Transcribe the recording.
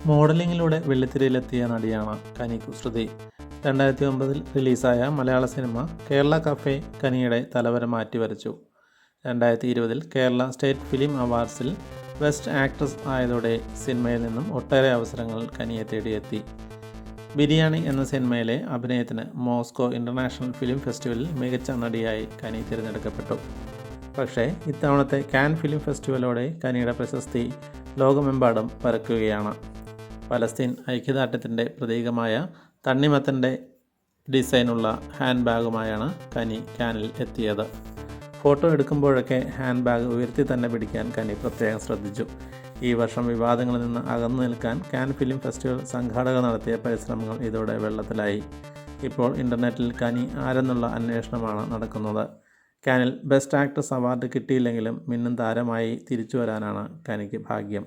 മോഡലിങ്ങിലൂടെ വെള്ളിത്തിരയിലെത്തിയ നടിയാണ് കനി കുസൃതി. 2009 റിലീസായ മലയാള സിനിമ കേരള കഫേ കനിയുടെ തലവര മാറ്റിവരച്ചു. 2020 കേരള സ്റ്റേറ്റ് ഫിലിം അവാർഡ്സിൽ ബെസ്റ്റ് ആക്ട്രസ് ആയതോടെ സിനിമയിൽ നിന്നും ഒട്ടേറെ അവസരങ്ങൾ കനിയെ തേടിയെത്തി. ബിരിയാണി എന്ന സിനിമയിലെ അഭിനയത്തിന് മോസ്കോ ഇൻ്റർനാഷണൽ ഫിലിം ഫെസ്റ്റിവലിൽ മികച്ച നടിയായി കനി തിരഞ്ഞെടുക്കപ്പെട്ടു. പക്ഷേ ഇത്തവണത്തെ കാൻ ഫിലിം ഫെസ്റ്റിവലോടെ കനിയുടെ പ്രശസ്തി ലോകമെമ്പാടും പരക്കുകയാണ്. പലസ്തീൻ ഐക്യദാർഢ്യത്തിൻ്റെ പ്രതീകമായ തണ്ണിമത്തൻ്റെ ഡിസൈനുള്ള ഹാൻഡ് ബാഗുമായാണ് കനി കാനിൽ എത്തിയത്. ഫോട്ടോ എടുക്കുമ്പോഴൊക്കെ ഹാൻഡ് ബാഗ് ഉയർത്തി തന്നെ പിടിക്കാൻ കനി പ്രത്യേകം ശ്രദ്ധിച്ചു. ഈ വർഷം വിവാദങ്ങളിൽ നിന്ന് അകന്നു നിൽക്കാൻ കാൻ ഫിലിം ഫെസ്റ്റിവൽ സംഘാടകർ നടത്തിയ പരിശ്രമങ്ങൾ ഇതോടെ വെള്ളത്തിലായി. ഇപ്പോൾ ഇൻ്റർനെറ്റിൽ കനി ആരെന്നുള്ള അന്വേഷണമാണ് നടക്കുന്നത്. കാനിൽ ബെസ്റ്റ് ആക്ട്രസ് അവാർഡ് കിട്ടിയില്ലെങ്കിലും മിന്നും താരമായി തിരിച്ചു വരാനാണ് കനിക്ക് ഭാഗ്യം.